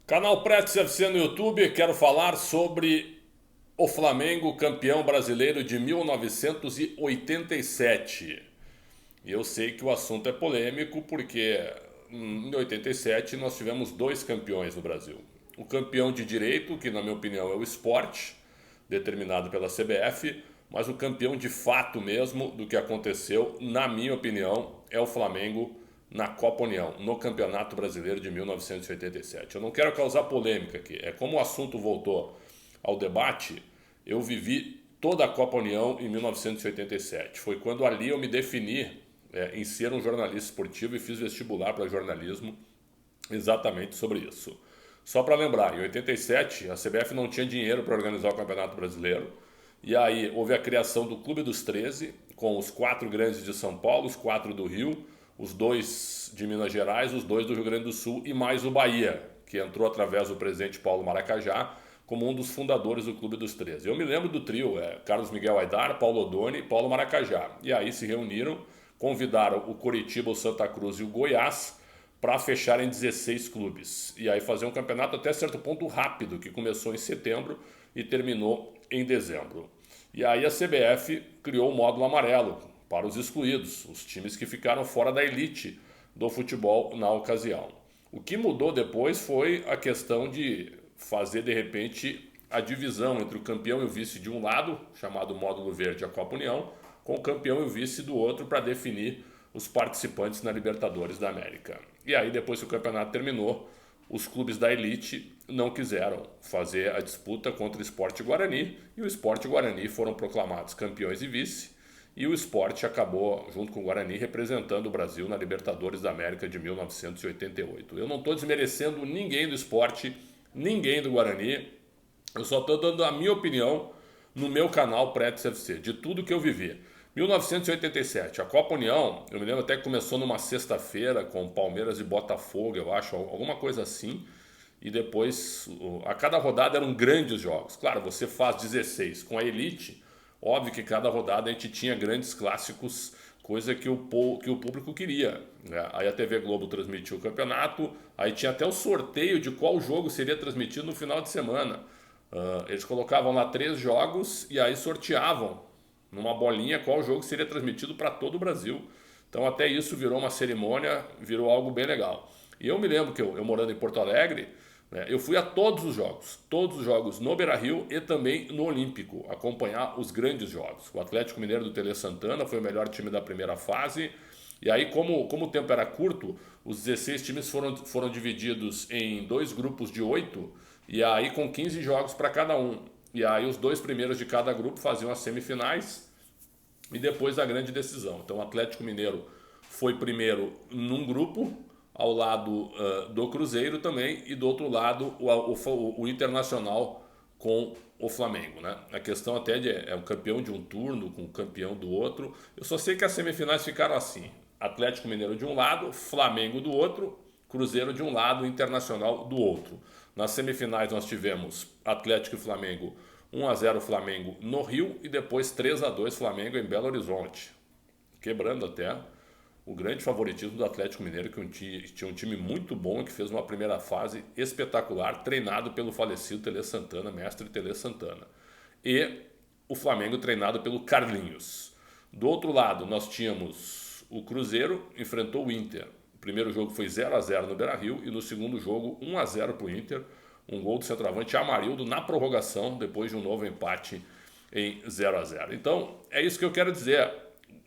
Canal Prestes FC no YouTube, quero falar sobre o Flamengo campeão brasileiro de 1987. E eu sei que o assunto é polêmico porque em 87 nós tivemos dois campeões no Brasil. O campeão de direito, que na minha opinião é o Sport, determinado pela CBF, mas o campeão de fato mesmo do que aconteceu, na minha opinião, é o Flamengo na Copa União, no Campeonato Brasileiro de 1987. Eu não quero causar polêmica aqui, é como o assunto voltou ao debate, eu vivi toda a Copa União em 1987. Foi quando ali eu me defini em ser um jornalista esportivo e fiz vestibular para jornalismo exatamente sobre isso. Só para lembrar, em 87 a CBF não tinha dinheiro para organizar o Campeonato Brasileiro, e aí houve a criação do Clube dos 13, com os quatro grandes de São Paulo, os quatro do Rio, os dois de Minas Gerais, os dois do Rio Grande do Sul e mais o Bahia, que entrou através do presidente Paulo Maracajá como um dos fundadores do Clube dos 13. Eu me lembro do trio, Carlos Miguel Aidar, Paulo Odoni e Paulo Maracajá. E aí se reuniram, convidaram o Coritiba, o Santa Cruz e o Goiás para fechar em 16 clubes. E aí fazer um campeonato até certo ponto rápido, que começou em setembro e terminou em dezembro. E aí a CBF criou o módulo amarelo para os excluídos, os times que ficaram fora da elite do futebol na ocasião. O que mudou depois foi a questão de fazer de repente a divisão entre o campeão e o vice de um lado, chamado módulo verde, a Copa União, com o campeão e o vice do outro para definir os participantes na Libertadores da América. E aí depois que o campeonato terminou, os clubes da elite não quiseram fazer a disputa contra o Sport Guarani, e o Sport e o Guarani foram proclamados campeões e vice, e o Sport acabou, junto com o Guarani, representando o Brasil na Libertadores da América de 1988. Eu não estou desmerecendo ninguém do Sport, ninguém do Guarani, eu só estou dando a minha opinião no meu canal Prestes FC, de tudo que eu vivi. 1987, a Copa União, eu me lembro até que começou numa sexta-feira com Palmeiras e Botafogo, eu acho, alguma coisa assim. E depois, a cada rodada eram grandes jogos. Claro, você faz 16 com a elite, óbvio que cada rodada a gente tinha grandes clássicos, coisa que o público queria, né? Aí a TV Globo transmitiu o campeonato, aí tinha até o sorteio de qual jogo seria transmitido no final de semana. Eles colocavam lá 3 jogos e aí sorteavam numa bolinha qual jogo seria transmitido para todo o Brasil. Então até isso virou uma cerimônia, virou algo bem legal. E eu me lembro que eu morando em Porto Alegre, né, eu fui a todos os jogos no Beira-Rio e também no Olímpico, acompanhar os grandes jogos. O Atlético Mineiro do Tele Santana foi o melhor time da primeira fase. E aí, como o tempo era curto, os 16 times foram divididos em dois grupos de 8, e aí com 15 jogos para cada um. E aí os dois primeiros de cada grupo faziam as semifinais e depois a grande decisão. Então o Atlético Mineiro foi primeiro num grupo, ao lado do Cruzeiro também, e do outro lado o Internacional com o Flamengo, né? A questão até de é o campeão de um turno com o campeão do outro. Eu só sei que as semifinais ficaram assim: Atlético Mineiro de um lado, Flamengo do outro, Cruzeiro de um lado, Internacional do outro. Nas semifinais nós tivemos Atlético e Flamengo 1-0 Flamengo no Rio e depois 3-2 Flamengo em Belo Horizonte, quebrando até o grande favoritismo do Atlético Mineiro, que tinha um time muito bom e que fez uma primeira fase espetacular, treinado pelo falecido Tele Santana, mestre Tele Santana. E o Flamengo treinado pelo Carlinhos. Do outro lado, nós tínhamos o Cruzeiro, enfrentou o Inter. O primeiro jogo foi 0-0 no Beira-Rio e no segundo jogo 1-0 para o Inter. Um gol do centroavante Amarildo na prorrogação, depois de um novo empate em 0-0. Então, é isso que eu quero dizer.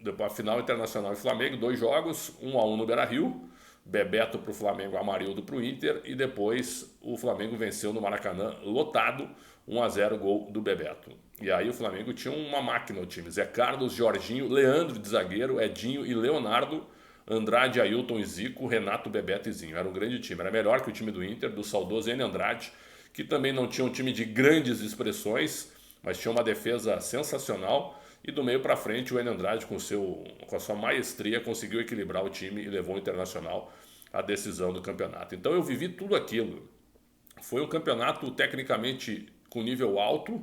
Depois a final Internacional e Flamengo, 2 jogos, 1-1 no Beira-Rio, Bebeto para o Flamengo, Amarildo para o Inter, e depois o Flamengo venceu no Maracanã, lotado, 1-0 gol do Bebeto. E aí o Flamengo tinha uma máquina, o time: Zé Carlos, Jorginho, Leandro de zagueiro, Edinho e Leonardo, Andrade, Ailton e Zico, Renato, Bebeto e Zinho. Era um grande time, era melhor que o time do Inter, do saudoso Enio Andrade, que também não tinha um time de grandes expressões, mas tinha uma defesa sensacional. E do meio para frente, o Enio Andrade, com a sua maestria, conseguiu equilibrar o time e levou o Internacional à decisão do campeonato. Então eu vivi tudo aquilo. Foi um campeonato tecnicamente com nível alto,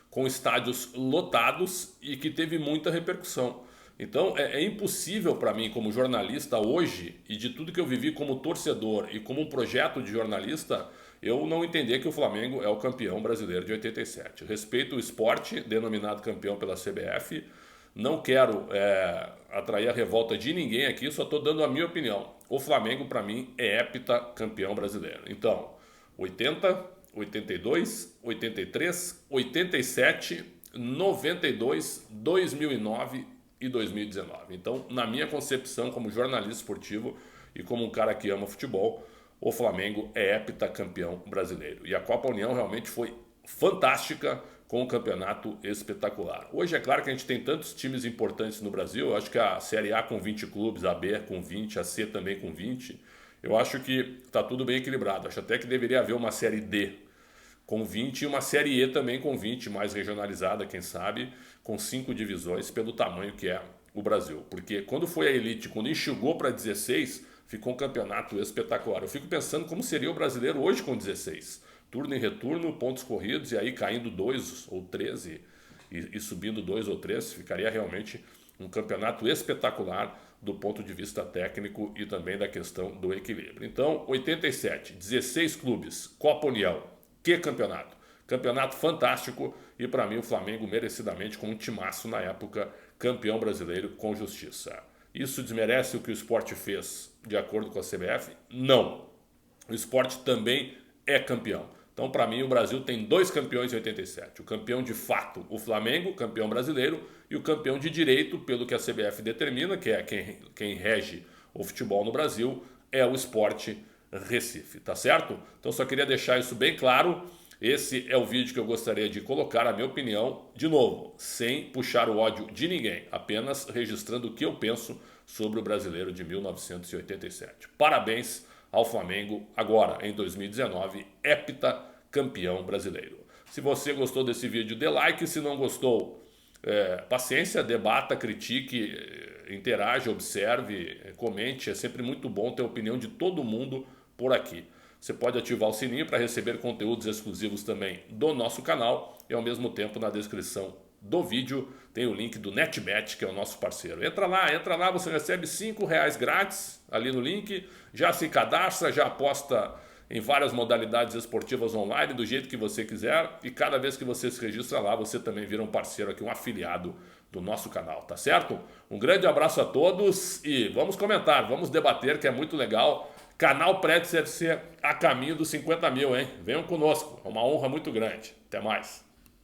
com estádios lotados e que teve muita repercussão. Então é impossível para mim, como jornalista hoje, e de tudo que eu vivi como torcedor e como um projeto de jornalista, eu não entender que o Flamengo é o campeão brasileiro de 87. Respeito o esporte, denominado campeão pela CBF. Não quero atrair a revolta de ninguém aqui, só estou dando a minha opinião. O Flamengo, para mim, é heptacampeão brasileiro. Então, 80, 82, 83, 87, 92, 2009 e 2019. Então, na minha concepção como jornalista esportivo e como um cara que ama futebol, o Flamengo é heptacampeão brasileiro. E a Copa União realmente foi fantástica, com um campeonato espetacular. Hoje é claro que a gente tem tantos times importantes no Brasil, eu acho que a Série A com 20 clubes, a B com 20, a C também com 20, eu acho que está tudo bem equilibrado. Acho até que deveria haver uma Série D com 20 e uma Série E também com 20, mais regionalizada, quem sabe, com 5 divisões pelo tamanho que é o Brasil. Porque quando foi a elite, quando enxugou para 16, ficou um campeonato espetacular. Eu fico pensando como seria o brasileiro hoje com 16. Turno e retorno, pontos corridos, e aí caindo 2 ou 13 e subindo 2 ou 3, ficaria realmente um campeonato espetacular do ponto de vista técnico e também da questão do equilíbrio. Então, 87, 16 clubes, Copa União, que campeonato! Campeonato fantástico e para mim o Flamengo merecidamente com um timaço na época, campeão brasileiro com justiça. Isso desmerece o que o esporte fez de acordo com a CBF? Não. O esporte também é campeão. Então, para mim, o Brasil tem 2 campeões em 87. O campeão de fato, o Flamengo, campeão brasileiro, e o campeão de direito, pelo que a CBF determina, que é quem rege o futebol no Brasil, é o Sport Recife, tá certo? Então, só queria deixar isso bem claro. Esse é o vídeo que eu gostaria de colocar a minha opinião, de novo, sem puxar o ódio de ninguém, apenas registrando o que eu penso sobre o brasileiro de 1987. Parabéns ao Flamengo agora, em 2019, heptacampeão brasileiro. Se você gostou desse vídeo, dê like. Se não gostou, paciência, debata, critique, interaja, observe, comente. É sempre muito bom ter a opinião de todo mundo por aqui. Você pode ativar o sininho para receber conteúdos exclusivos também do nosso canal e ao mesmo tempo na descrição do vídeo tem o link do NetBet, que é o nosso parceiro. Entra lá, você recebe R$5 grátis ali no link, já se cadastra, já aposta em várias modalidades esportivas online, do jeito que você quiser, e cada vez que você se registra lá, você também vira um parceiro aqui, um afiliado do nosso canal, tá certo? Um grande abraço a todos e vamos comentar, vamos debater, que é muito legal. Canal Prédio CFC a caminho dos 50 mil, hein? Venham conosco, é uma honra muito grande. Até mais.